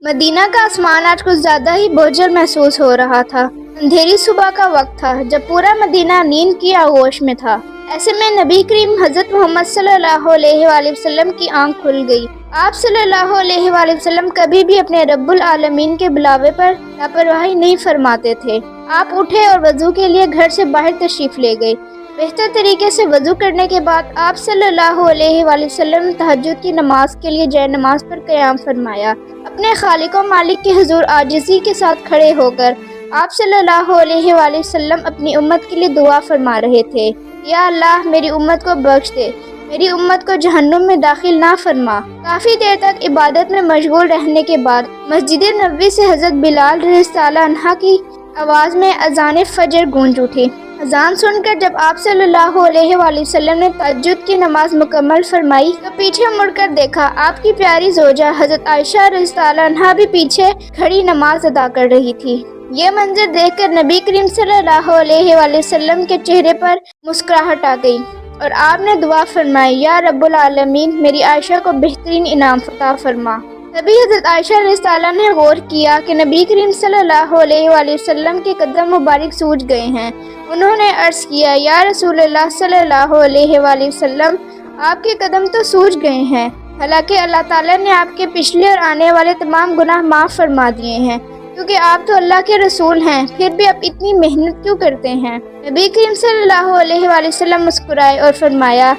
مدینہ کا آسمان آج کچھ زیادہ ہی بوجھل محسوس ہو رہا تھا۔ اندھیری صبح کا وقت تھا جب پورا مدینہ نیند کی آغوش میں تھا۔ ایسے میں نبی کریم حضرت محمد صلی اللہ علیہ وآلہ وسلم کی آنکھ کھل گئی۔ آپ صلی اللہ علیہ وآلہ وسلم کبھی بھی اپنے رب العالمین کے بلاوے پر لاپرواہی نہیں فرماتے تھے۔ آپ اٹھے اور وضو کے لیے گھر سے باہر تشریف لے گئے۔ بہتر طریقے سے وضو کرنے کے بعد آپ صلی اللہ علیہ وآلہ وسلم نے تہجد کی نماز کے لیے جائے نماز پر قیام فرمایا۔ اپنے خالق و مالک کے حضور عاجزی کے ساتھ کھڑے ہو کر آپ صلی اللہ علیہ وآلہ وسلم اپنی امت کے لیے دعا فرما رہے تھے، یا اللہ میری امت کو بخش دے، میری امت کو جہنم میں داخل نہ فرما۔ کافی دیر تک عبادت میں مشغول رہنے کے بعد مسجد نبوی سے حضرت بلال رضی اللہ عنہ کی آواز میں اذان فجر گونج اٹھی۔ اذان سن کر جب آپ صلی اللہ علیہ وآلہ وسلم نے تہجد کی نماز مکمل فرمائی تو پیچھے مڑ کر دیکھا آپ کی پیاری زوجہ حضرت عائشہ رضی اللہ عنہا بھی پیچھے کھڑی نماز ادا کر رہی تھی۔ یہ منظر دیکھ کر نبی کریم صلی اللہ علیہ وآلہ وسلم کے چہرے پر مسکراہٹ آ گئی اور آپ نے دعا فرمائی، یا رب العالمین میری عائشہ کو بہترین انعام عطا فرما۔ تبھی حضرت عائشہ رضی اللہ عنہا نے غور کیا کہ نبی کریم صلی اللہ علیہ وآلہ وسلم کے قدم مبارک سوج گئے ہیں۔ انہوں نے عرض کیا، یا رسول اللہ صلی اللہ علیہ وآلہ وسلم آپ کے قدم تو سوج گئے ہیں، حالانکہ اللہ تعالیٰ نے آپ کے پچھلے اور آنے والے تمام گناہ معاف فرما دیے ہیں، کیونکہ آپ تو اللہ کے رسول ہیں، پھر بھی آپ اتنی محنت کیوں کرتے ہیں؟ نبی کریم صلی اللہ علیہ وآلہ وسلم مسکرائے اور فرمایا،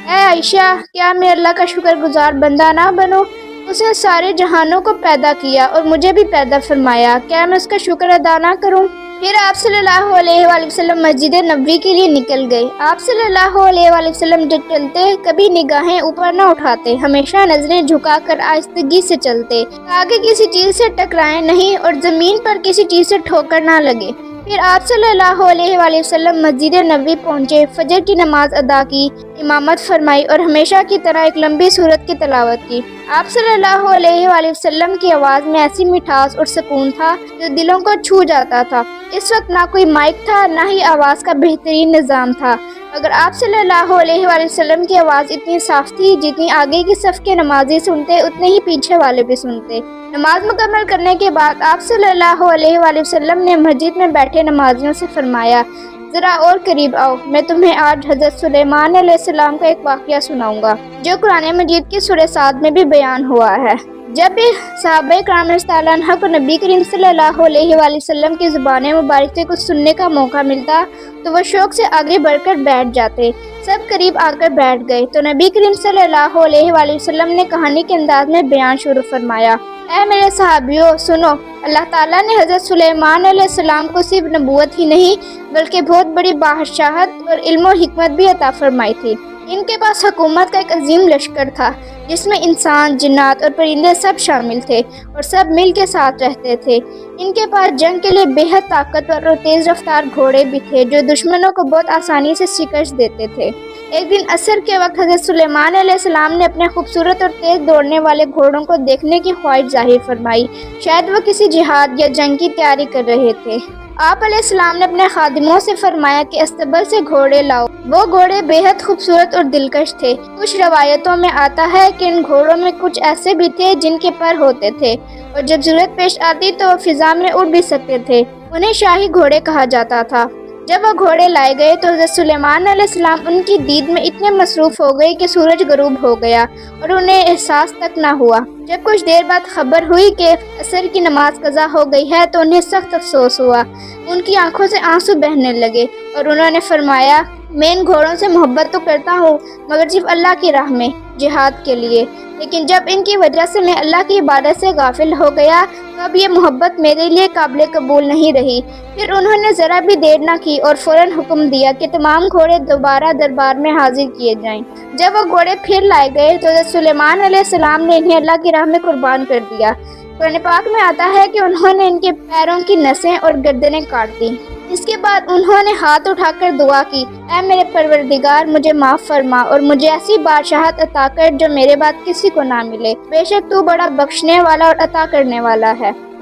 اے عائشہ کیا میں اللہ کا شکر گزار بندہ نہ بنوں؟ اس نے سارے جہانوں کو پیدا کیا اور مجھے بھی پیدا فرمایا، کیا میں اس کا شکر ادا نہ کروں؟ پھر آپ صلی اللہ علیہ وآلہ وسلم مسجد نبوی کے لیے نکل گئے۔ آپ صلی اللہ علیہ وآلہ وسلم جب چلتے کبھی نگاہیں اوپر نہ اٹھاتے، ہمیشہ نظریں جھکا کر آہستگی سے چلتے تاکہ کسی چیز سے ٹکرائیں نہیں اور زمین پر کسی چیز سے ٹھوکر نہ لگے۔ پھر آپ صلی اللہ علیہ وآلہ وسلم مسجد نبوی پہنچے، فجر کی نماز ادا کی، امامت فرمائی اور ہمیشہ کی طرح ایک لمبی سورت کی تلاوت کی۔ آپ صلی اللہ علیہ وآلہ وسلم کی آواز میں ایسی مٹھاس اور سکون تھا جو دلوں کو چھو جاتا تھا۔ اس وقت نہ کوئی مائک تھا نہ ہی آواز کا بہترین نظام تھا، مگر آپ صلی اللہ علیہ وآلہ وسلم کی آواز اتنی صاف تھی جتنی آگے کی صف کے نمازی سنتے اتنے ہی پیچھے والے بھی سنتے۔ نماز مکمل کرنے کے بعد آپ صلی اللہ علیہ وآلہ وسلم نے مسجد میں بیٹھے نمازیوں سے فرمایا، ذرا اور قریب آؤ، میں تمہیں آج حضرت سلیمان علیہ السلام کا ایک واقعہ سناؤں گا جو قرآن مجید کی سورہ صاد میں بھی بیان ہوا ہے۔ جب بھی صحابہ کرام رضی اللہ عنہ کو نبی کریم صلی اللہ علیہ وآلہ وسلم کی زبان مبارک سے کچھ سننے کا موقع ملتا تو وہ شوق سے آگے بڑھ کر بیٹھ جاتے۔ سب قریب آ کر بیٹھ گئے تو نبی کریم صلی اللہ علیہ وآلہ وسلم نے کہانی کے انداز میں بیان شروع فرمایا، اے میرے صحابیوں سنو، اللہ تعالیٰ نے حضرت سلیمان علیہ السلام کو صرف نبوت ہی نہیں بلکہ بہت بڑی بادشاہت اور علم و حکمت بھی عطا فرمائی تھی۔ ان کے پاس حکومت کا ایک عظیم لشکر تھا جس میں انسان، جنات اور پرندے سب شامل تھے اور سب مل کے ساتھ رہتے تھے۔ ان کے پاس جنگ کے لیے بے حد طاقتور اور تیز رفتار گھوڑے بھی تھے جو دشمنوں کو بہت آسانی سے شکست دیتے تھے۔ ایک دن عصر کے وقت حضرت سلیمان علیہ السلام نے اپنے خوبصورت اور تیز دوڑنے والے گھوڑوں کو دیکھنے کی خواہش ظاہر فرمائی، شاید وہ کسی جہاد یا جنگ کی تیاری کر رہے تھے۔ آپ علیہ السلام نے اپنے خادموں سے فرمایا کہ استبل سے گھوڑے لاؤ۔ وہ گھوڑے بے حد خوبصورت اور دلکش تھے۔ کچھ روایتوں میں آتا ہے کہ ان گھوڑوں میں کچھ ایسے بھی تھے جن کے پر ہوتے تھے اور جب ضرورت پیش آتی تو وہ فضا میں اڑ بھی سکتے تھے۔ انہیں شاہی گھوڑے کہا جاتا تھا۔ جب وہ گھوڑے لائے گئے تو حضرت سلیمان علیہ السلام ان کی دید میں اتنے مصروف ہو گئے کہ سورج غروب ہو گیا اور انہیں احساس تک نہ ہوا۔ جب کچھ دیر بعد خبر ہوئی کہ عصر کی نماز قضا ہو گئی ہے تو انہیں سخت افسوس ہوا۔ ان کی آنکھوں سے آنسو بہنے لگے اور انہوں نے فرمایا، میں ان گھوڑوں سے محبت تو کرتا ہوں مگر صرف اللہ کی راہ میں جہاد کے لیے، لیکن جب ان کی وجہ سے میں اللہ کی عبادت سے غافل ہو گیا تو اب یہ محبت میرے لیے قابل قبول نہیں رہی۔ پھر انہوں نے ذرا بھی دیر نہ کی اور فوراً حکم دیا کہ تمام گھوڑے دوبارہ دربار میں حاضر کیے جائیں۔ جب وہ گھوڑے پھر لائے گئے تو حضرت سلیمان علیہ السلام نے انہیں اللہ کی راہ میں قربان کر دیا۔ قرآن پاک میں آتا ہے کہ انہوں نے ان کے پیروں کی نسیں اور گردنیں کاٹ دیں۔ اس کے بعد انہوں نے ہاتھ اٹھا کر دعا کی، اے میرے پروردگار مجھے معاف فرما اور مجھے ایسی بادشاہت عطا کر جو میرے بعد کسی کو نہ ملے، بے شک تو بڑا بخشنے والا اور عطا کرنے والا ہے۔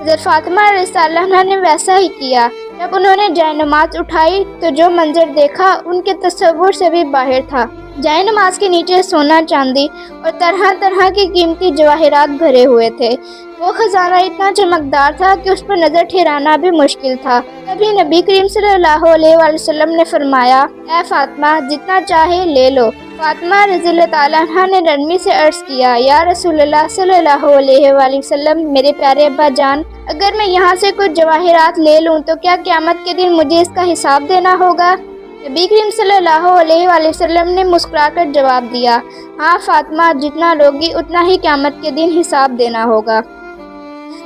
حضرت فاطمہ رضی اللہ عنہا نے ویسا ہی کیا۔ جب انہوں نے جائے نماز اٹھائی تو جو منظر دیکھا ان کے تصور سے بھی باہر تھا۔ جائے نماز کے نیچے سونا، چاندی اور طرح طرح کی قیمتی جواہرات بھرے ہوئے تھے۔ وہ خزانہ اتنا چمکدار تھا کہ اس پر نظر ٹھہرانا بھی مشکل تھا۔ تبھی نبی کریم صلی اللہ علیہ وآلہ وسلم نے فرمایا، اے فاطمہ، جتنا چاہے لے لو۔ فاطمہ رضی اللہ تعالیٰ عنہا نے نرمی سے عرض کیا، یا رسول اللہ صلی اللہ علیہ وآلہ وسلم، میرے پیارے ابا جان، اگر میں یہاں سے کچھ جواہرات لے لوں تو کیا قیامت کے دن مجھے اس کا حساب دینا ہوگا؟ نبی کریم صلی اللہ علیہ وآلہ وسلم نے مسکرا کر جواب دیا، ہاں فاطمہ، جتنا لوگی اتنا ہی قیامت کے دن حساب دینا ہوگا۔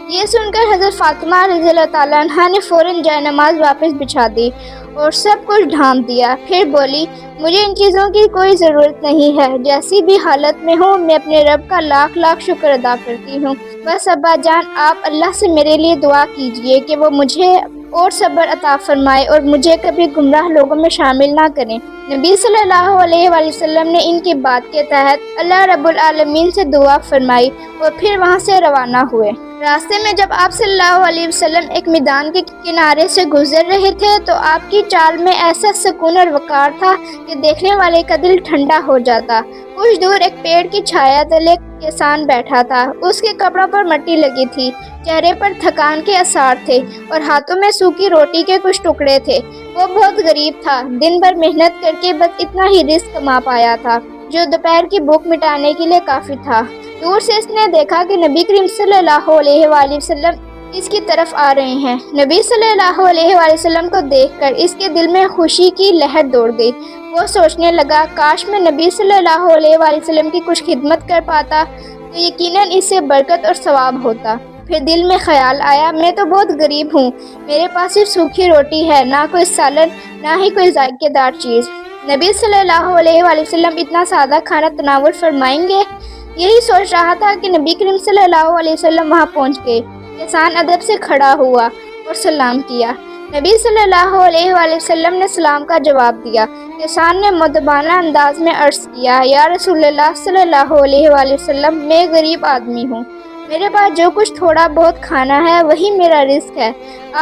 یہ سن کر حضرت فاطمہ رضی اللہ تعالیٰ عنہا نے فوراً جائے نماز واپس بچھا دی اور سب کچھ ڈھانپ دیا۔ پھر بولی، مجھے ان چیزوں کی کوئی ضرورت نہیں ہے، جیسی بھی حالت میں ہوں میں اپنے رب کا لاکھ لاکھ شکر ادا کرتی ہوں۔ بس ابا جان، آپ اللہ سے میرے لیے دعا کیجئے کہ وہ مجھے اور صبر عطا فرمائے اور مجھے کبھی گمراہ لوگوں میں شامل نہ کریں۔ نبی صلی اللہ علیہ وآلہ وسلم نے ان کی بات کے تحت اللہ رب العالمین سے دعا فرمائی اور پھر وہاں سے روانہ ہوئے۔ راستے میں جب آپ صلی اللہ علیہ وسلم ایک میدان کے کنارے سے گزر رہے تھے تو آپ کی چال میں ایسا سکون اور وقار تھا کہ دیکھنے والے کا دل ٹھنڈا ہو جاتا۔ کچھ دور ایک پیڑ کی چھایا تلے کسان بیٹھا تھا۔ اس کے کپڑوں پر مٹی لگی تھی، چہرے پر تھکان کے آثار تھے اور ہاتھوں میں سوکھی روٹی کے کچھ ٹکڑے تھے۔ وہ بہت غریب تھا، دن بھر محنت کر کے بس اتنا ہی رزق کما پایا تھا جو دوپہر کی بھوک مٹانے کے لیے کافی تھا۔ دور سے اس نے دیکھا کہ نبی کریم صلی اللہ علیہ وآلہ وسلم اس کی طرف آ رہے ہیں۔ نبی صلی اللہ علیہ وآلہ وسلم کو دیکھ کر اس کے دل میں خوشی کی لہر دوڑ گئی۔ وہ سوچنے لگا، کاش میں نبی صلی اللہ علیہ وآلہ وسلم کی کچھ خدمت کر پاتا تو یقیناً اس سے برکت اور ثواب ہوتا۔ پھر دل میں خیال آیا، میں تو بہت غریب ہوں، میرے پاس صرف سوکھی روٹی ہے، نہ کوئی سالن، نہ ہی کوئی ذائقے دار چیز۔ نبی صلی اللہ علیہ وآلہ وسلم اتنا سادہ کھانا تناول فرمائیں گے؟ یہی سوچ رہا تھا کہ نبی کریم صلی اللہ علیہ وسلم وہاں پہنچ گئے۔ کسان ادب سے کھڑا ہوا اور سلام کیا۔ نبی صلی اللہ علیہ وآلہ وسلم نے سلام کا جواب دیا۔ کسان نے مؤدبانہ انداز میں عرض کیا، یا رسول اللہ صلی اللہ علیہ وآلہ وسلم، میں غریب آدمی ہوں، میرے پاس جو کچھ تھوڑا بہت کھانا ہے وہی میرا رزق ہے،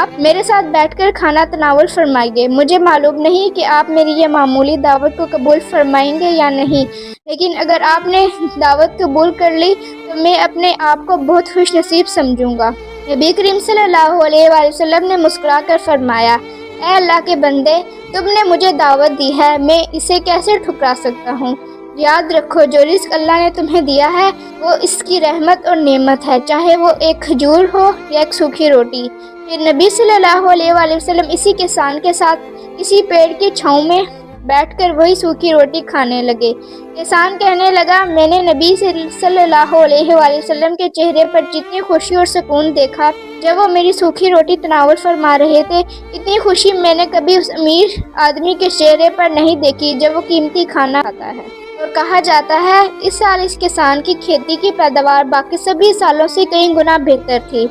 آپ میرے ساتھ بیٹھ کر کھانا تناول فرمائیے۔ مجھے معلوم نہیں کہ آپ میری یہ معمولی دعوت کو قبول فرمائیں گے یا نہیں، لیکن اگر آپ نے دعوت قبول کر لی تو میں اپنے آپ کو بہت خوش نصیب سمجھوں گا۔ نبی کریم صلی اللہ علیہ وآلہ وسلم نے مسکرا کر فرمایا، اے اللہ کے بندے، تم نے مجھے دعوت دی ہے، میں اسے کیسے ٹھکرا سکتا ہوں؟ یاد رکھو، جو رزق اللہ نے تمہیں دیا ہے وہ اس کی رحمت اور نعمت ہے، چاہے وہ ایک کھجور ہو یا ایک سوکھی روٹی۔ پھر نبی صلی اللہ علیہ وآلہ وسلم اسی کسان کے ساتھ کسی پیڑ کی چھاؤں میں بیٹھ کر وہی سوکھی روٹی کھانے لگے۔ کسان کہنے لگا، میں نے نبی صلی اللہ علیہ وآلہ وسلم کے چہرے پر جتنی خوشی اور سکون دیکھا جب وہ میری سوکھی روٹی تناول فرما رہے تھے، اتنی خوشی میں نے کبھی اس امیر آدمی کے چہرے پر نہیں دیکھی جب وہ قیمتی کھانا کھاتا ہے۔ اور کہا جاتا ہے، اس سال اس کسان کی کھیتی کی پیداوار باقی سبھی سالوں سے کئی گنا بہتر تھی۔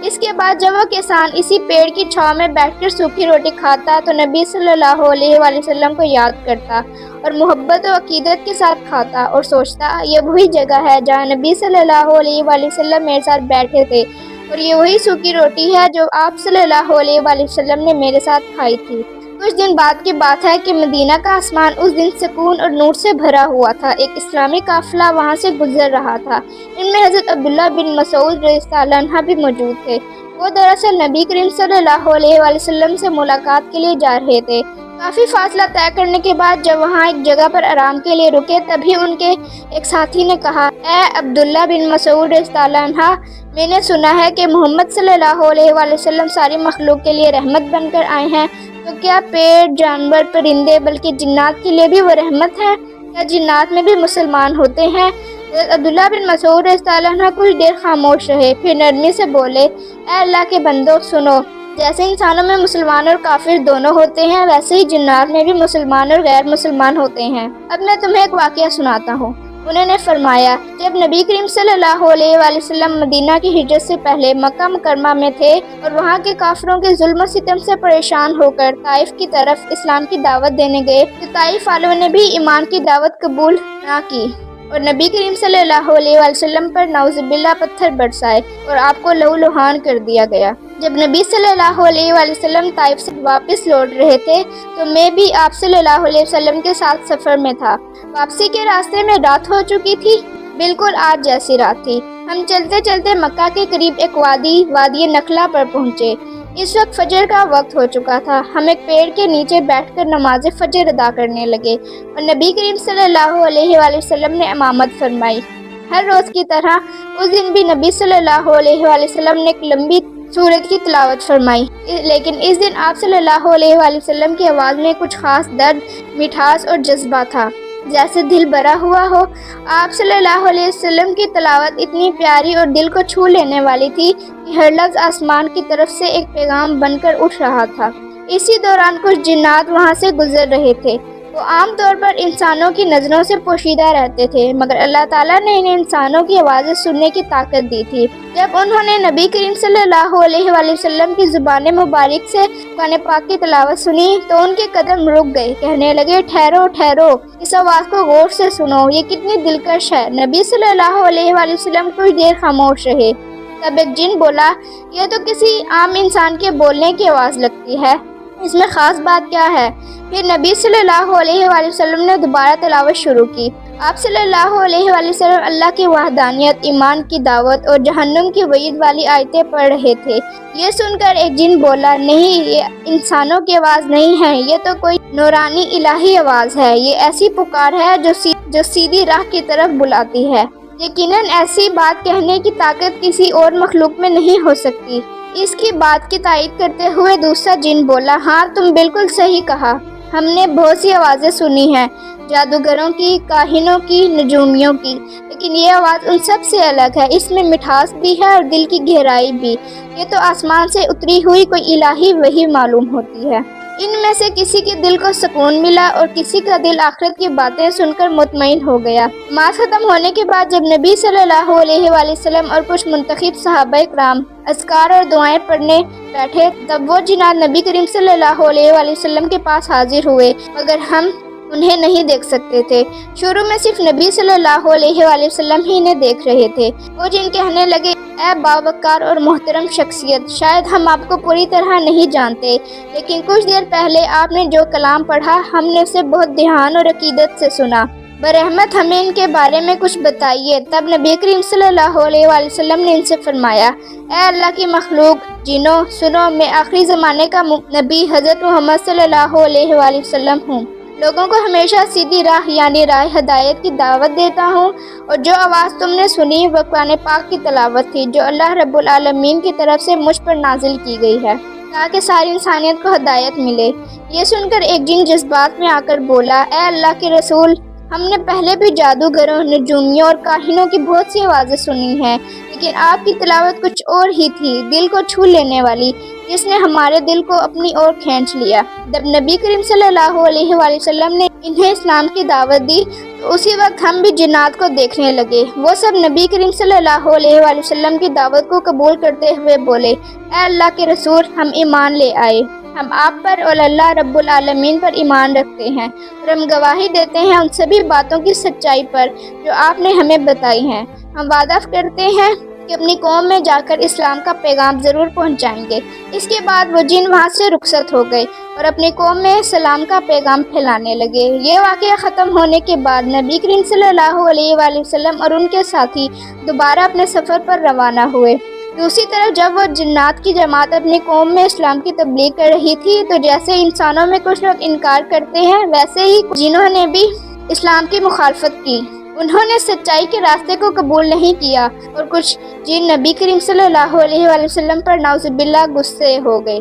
اس کے بعد جب وہ کسان اسی پیڑ کی چھاؤں میں بیٹھ کر سوکھی روٹی کھاتا تو نبی صلی اللہ علیہ وآلہ وسلم کو یاد کرتا اور محبت و عقیدت کے ساتھ کھاتا اور سوچتا، یہ وہی جگہ ہے جہاں نبی صلی اللہ علیہ وآلہ وسلم میرے ساتھ بیٹھے تھے، اور یہ وہی سوکھی روٹی ہے جو آپ صلی اللہ علیہ وآلہ وسلم نے میرے ساتھ کھائی تھی۔ کچھ دن بعد کی بات ہے کہ مدینہ کا آسمان اس دن سکون اور نور سے بھرا ہوا تھا۔ ایک اسلامی قافلہ وہاں سے گزر رہا تھا۔ ان میں حضرت عبداللہ بن مسعود رضی اللہ عنہ بھی موجود تھے۔ وہ دراصل نبی کریم صلی اللہ علیہ وآلہ وسلم سے ملاقات کے لیے جا رہے تھے۔ کافی فاصلہ طے کرنے کے بعد جب وہاں ایک جگہ پر آرام کے لیے رکے، تبھی ان کے ایک ساتھی نے کہا، اے عبداللہ بن مسعود رضی اللہ عنہ، میں نے سنا ہے کہ محمد صلی اللہ علیہ وآلہ وسلم ساری مخلوق کے لیے رحمت بن کر آئے ہیں، تو کیا پیڑ، جانور، پرندے بلکہ جنات کے لیے بھی وہ رحمت ہے؟ کیا جنات میں بھی مسلمان ہوتے ہیں؟ عبداللہ بن مسعود رضی اللہ عنہ کچھ دیر خاموش رہے، پھر نرمی سے بولے، اے اللہ کے بندو، سنو، جیسے انسانوں میں مسلمان اور کافر دونوں ہوتے ہیں، ویسے ہی جنات میں بھی مسلمان اور غیر مسلمان ہوتے ہیں۔ اب میں تمہیں ایک واقعہ سناتا ہوں۔ انہوں نے فرمایا، جب نبی کریم صلی اللہ علیہ وآلہ وسلم مدینہ کی ہجرت سے پہلے مکہ مکرمہ میں تھے اور وہاں کے کافروں کے ظلم و ستم سے پریشان ہو کر طائف کی طرف اسلام کی دعوت دینے گئے، تو طائف والوں نے بھی ایمان کی دعوت قبول نہ کی۔ اور نبی کریم صلی اللہ علیہ وسلم پر نعوذ باللہ پتھر برسائے اور آپ کو لہولہان کر دیا گیا۔ جب نبی صلی اللہ علیہ وسلم طائف سے واپس لوٹ رہے تھے تو میں بھی آپ صلی اللہ علیہ وسلم کے ساتھ سفر میں تھا۔ واپسی کے راستے میں رات ہو چکی تھی، بالکل آج جیسی رات تھی۔ ہم چلتے چلتے مکہ کے قریب ایک وادی نخلا پر پہنچے۔ اس وقت فجر کا وقت ہو چکا تھا۔ ہم ایک پیڑ کے نیچے بیٹھ کر نماز فجر ادا کرنے لگے اور نبی کریم صلی اللہ علیہ وآلہ وسلم نے امامت فرمائی۔ ہر روز کی طرح اس دن بھی نبی صلی اللہ علیہ وآلہ وسلم نے ایک لمبی سورت کی تلاوت فرمائی، لیکن اس دن آپ صلی اللہ علیہ وآلہ وسلم کی آواز میں کچھ خاص درد، مٹھاس اور جذبہ تھا، جیسے دل بھرا ہوا ہو۔ آپ صلی اللہ علیہ وسلم کی تلاوت اتنی پیاری اور دل کو چھو لینے والی تھی کہ ہر لفظ آسمان کی طرف سے ایک پیغام بن کر اٹھ رہا تھا۔ اسی دوران کچھ جنات وہاں سے گزر رہے تھے۔ وہ عام طور پر انسانوں کی نظروں سے پوشیدہ رہتے تھے، مگر اللہ تعالیٰ نے انہیں انسانوں کی آوازیں سننے کی طاقت دی تھی۔ جب انہوں نے نبی کریم صلی اللہ علیہ وآلہ وسلم کی زبان مبارک سے قرآن پاک کی تلاوت سنی تو ان کے قدم رک گئے، کہنے لگے، ٹھہرو ٹھہرو، اس آواز کو غور سے سنو، یہ کتنی دلکش ہے۔ نبی صلی اللہ علیہ وآلہ وسلم کچھ دیر خاموش رہے۔ تب ایک جن بولا، یہ تو کسی عام انسان کے بولنے کی آواز لگتی ہے، اس میں خاص بات کیا ہے؟ پھر نبی صلی اللہ علیہ وآلہ وسلم نے دوبارہ تلاوت شروع کی۔ آپ صلی اللہ علیہ وآلہ وسلم اللہ کی وحدانیت، ایمان کی دعوت اور جہنم کی وعید والی آیتیں پڑھ رہے تھے۔ یہ سن کر ایک جن بولا، نہیں، یہ انسانوں کی آواز نہیں ہے، یہ تو کوئی نورانی الہی آواز ہے، یہ ایسی پکار ہے جو سیدھی راہ کی طرف بلاتی ہے۔ یقیناً ایسی بات کہنے کی طاقت کسی اور مخلوق میں نہیں ہو سکتی۔ اس کی بات کی تائید کرتے ہوئے دوسرا جن بولا، ہاں، تم بالکل صحیح کہا، ہم نے بہت سی آوازیں سنی ہیں، جادوگروں کی، کاہنوں کی، نجومیوں کی، لیکن یہ آواز ان سب سے الگ ہے، اس میں مٹھاس بھی ہے اور دل کی گہرائی بھی، یہ تو آسمان سے اتری ہوئی کوئی الہی وحی معلوم ہوتی ہے۔ ان میں سے کسی کے دل کو سکون ملا اور کسی کا دل آخرت کی باتیں سن کر مطمئن ہو گیا۔ نماز ختم ہونے کے بعد جب نبی صلی اللہ علیہ وآلہ وسلم اور کچھ منتخب صحابہ کرام اذکار اور دعائیں پڑھنے بیٹھے، تب وہ جنات نبی کریم صلی اللہ علیہ وآلہ وسلم کے پاس حاضر ہوئے، مگر ہم انہیں نہیں دیکھ سکتے تھے۔ شروع میں صرف نبی صلی اللہ علیہ وآلہ وسلم ہی انہیں دیکھ رہے تھے۔ وہ جن کہنے لگے، اے باوقار اور محترم شخصیت، شاید ہم آپ کو پوری طرح نہیں جانتے، لیکن کچھ دیر پہلے آپ نے جو کلام پڑھا ہم نے اسے بہت دھیان اور عقیدت سے سنا، برحمت ہمیں ان کے بارے میں کچھ بتائیے۔ تب نبی کریم صلی اللہ علیہ وآلہ وسلم نے ان سے فرمایا، اے اللہ کی مخلوق، جنوں، سنو، میں آخری زمانے کا نبی حضرت محمد صلی اللہ علیہ وآلہ وسلم ہوں۔ لوگوں کو ہمیشہ سیدھی راہ یعنی راہ ہدایت کی دعوت دیتا ہوں، اور جو آواز تم نے سنی وہ قرآن پاک کی تلاوت تھی جو اللہ رب العالمین کی طرف سے مجھ پر نازل کی گئی ہے تاکہ ساری انسانیت کو ہدایت ملے۔ یہ سن کر ایک جن جذبات میں آ کر بولا، اے اللہ کے رسول، ہم نے پہلے بھی جادوگروں، نجومیوں اور کاہنوں کی بہت سی آوازیں سنی ہیں، لیکن آپ کی تلاوت کچھ اور ہی تھی، دل کو چھو لینے والی، جس نے ہمارے دل کو اپنی اور کھینچ لیا۔ جب نبی کریم صلی اللہ علیہ وآلہ وسلم نے انہیں اسلام کی دعوت دی تو اسی وقت ہم بھی جنات کو دیکھنے لگے۔ وہ سب نبی کریم صلی اللہ علیہ وآلہ وسلم کی دعوت کو قبول کرتے ہوئے بولے، اے اللہ کے رسول، ہم ایمان لے آئے، ہم آپ پر اور اللہ رب العالمین پر ایمان رکھتے ہیں، اور ہم گواہی دیتے ہیں ان سبھی باتوں کی سچائی پر جو آپ نے ہمیں بتائی ہیں۔ ہم وعدہ کرتے ہیں کہ اپنی قوم میں جا کر اسلام کا پیغام ضرور پہنچائیں گے۔ اس کے بعد وہ جن وہاں سے رخصت ہو گئے اور اپنی قوم میں سلام کا پیغام پھیلانے لگے۔ یہ واقعہ ختم ہونے کے بعد نبی کریم صلی اللہ علیہ وآلہ وسلم اور ان کے ساتھی دوبارہ اپنے سفر پر روانہ ہوئے۔ دوسری طرف جب وہ جنات کی جماعت اپنی قوم میں اسلام کی تبلیغ کر رہی تھی تو جیسے انسانوں میں کچھ لوگ انکار کرتے ہیں، ویسے ہی جنہوں نے بھی اسلام کی مخالفت کی، انہوں نے سچائی کے راستے کو قبول نہیں کیا، اور کچھ جن نبی کریم صلی اللہ علیہ وآلہ وسلم پر نعوذ باللہ غصے ہو گئے،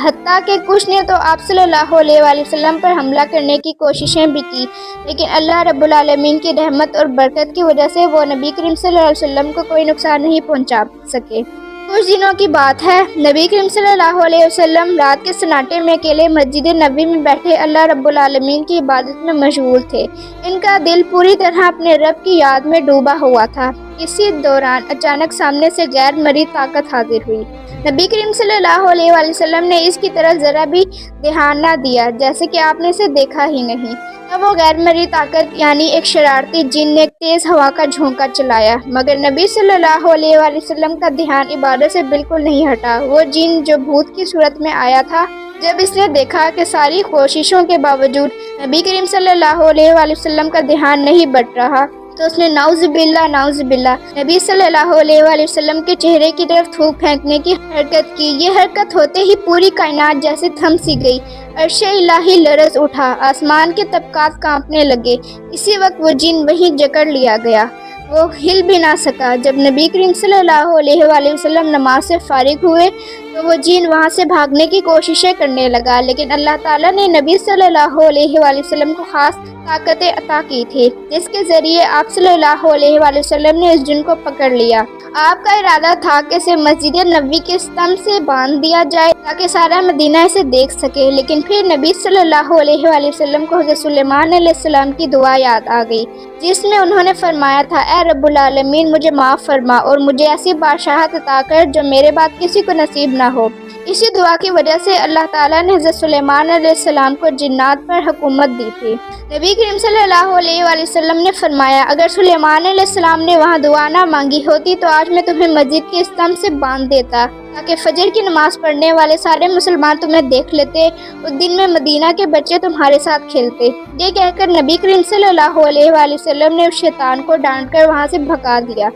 حتیٰ کہ کچھ نے تو آپ صلی اللہ علیہ وآلہ وسلم پر حملہ کرنے کی کوششیں بھی کی، لیکن اللہ رب العالمین کی رحمت اور برکت کی وجہ سے وہ نبی کریم صلی اللہ علیہ وسلم کو کوئی نقصان نہیں پہنچا سکے۔ کچھ دنوں کی بات ہے، نبی کریم صلی اللہ علیہ وسلم رات کے سناٹے میں اکیلے مسجد نبوی میں بیٹھے اللہ رب العالمین کی عبادت میں مشغول تھے۔ ان کا دل پوری طرح اپنے رب کی یاد میں ڈوبا ہوا تھا۔ اسی دوران اچانک سامنے سے غیر مرئی طاقت حاضر ہوئی۔ نبی کریم صلی اللہ علیہ وآلہ وسلم نے اس کی طرف ذرا بھی دھیان نہ دیا، جیسے کہ آپ نے اسے دیکھا ہی نہیں۔ تب وہ غیر مرئی طاقت یعنی ایک شرارتی جن نے ایک تیز ہوا کا جھونکا چلایا، مگر نبی صلی اللہ علیہ وآلہ وسلم کا دھیان عبادت سے بالکل نہیں ہٹا۔ وہ جن جو بھوت کی صورت میں آیا تھا، جب اس نے دیکھا کہ ساری کوششوں کے باوجود نبی کریم صلی اللہ علیہ وآلہ وسلم کا دھیان نہیں بٹ رہا، تو اس نے نعوذ باللہ نبی صلی اللہ علیہ وآلہ وسلم کے چہرے کی طرف تھوک پھینکنے کی حرکت کی۔ یہ حرکت ہوتے ہی پوری کائنات جیسے تھم سی گئی، عرش الہی لرز اٹھا، آسمان کے طبقات کانپنے لگے۔ اسی وقت وہ جن وہیں جکڑ لیا گیا، وہ ہل بھی نہ سکا۔ جب نبی کریم صلی اللہ علیہ وآلہ وسلم نماز سے فارغ ہوئے تو وہ جن وہاں سے بھاگنے کی کوششیں کرنے لگا، لیکن اللہ تعالیٰ نے نبی صلی اللہ علیہ وآلہ وسلم کو خاص طاقتیں عطا کی تھی، جس کے ذریعے آپ صلی اللہ علیہ وآلہ وسلم نے اس جن کو پکڑ لیا۔ آپ کا ارادہ تھا کہ اسے مسجد نبوی کے ستمبھ سے باندھ دیا جائے تاکہ سارا مدینہ اسے دیکھ سکے، لیکن پھر نبی صلی اللہ علیہ وآلہ وسلم کو حضرت سلیمان علیہ السلام کی دعا یاد آ گئی، جس میں انہوں نے فرمایا تھا، اے رب العالمین، مجھے معاف فرما اور مجھے ایسی بادشاہت عطا کر جو میرے بعد کسی کو نصیب نہ ہو۔ اسی دعا کی وجہ سے اللہ تعالیٰ نے حضرت سلیمان علیہ السلام کو جنات پر حکومت دی تھی۔ نبی کریم صلی اللہ علیہ وآلہ وسلم نے فرمایا، اگر سلیمان علیہ السلام نے وہاں دعا نہ مانگی ہوتی تو آج میں تمہیں مسجد کے ستمبھ سے باندھ دیتا تاکہ فجر کی نماز پڑھنے والے سارے مسلمان تمہیں دیکھ لیتے، اس دن میں مدینہ کے بچے تمہارے ساتھ کھیلتے۔ یہ کہہ کر نبی کریم صلی اللہ علیہ وآلہ وسلم نے اس شیطان کو ڈانٹ کر وہاں سے بھگا دیا۔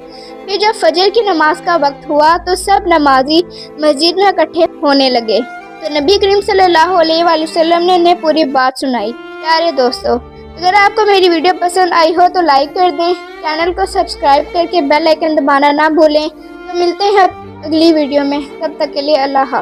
پھر جب فجر کی نماز کا وقت ہوا تو سب نمازی مسجد میں اکٹھے ہونے لگے، تو نبی کریم صلی اللہ علیہ وآلہ وسلم نے انہیں پوری بات سنائی۔ پیارے دوستو، اگر آپ کو میری ویڈیو پسند آئی ہو تو لائک کر دیں، چینل کو سبسکرائب کر کے بیل آئیکن دبانا نہ بھولیں۔ تو ملتے ہیں اگلی ویڈیو میں، تب تک کے لیے اللہ حافظ۔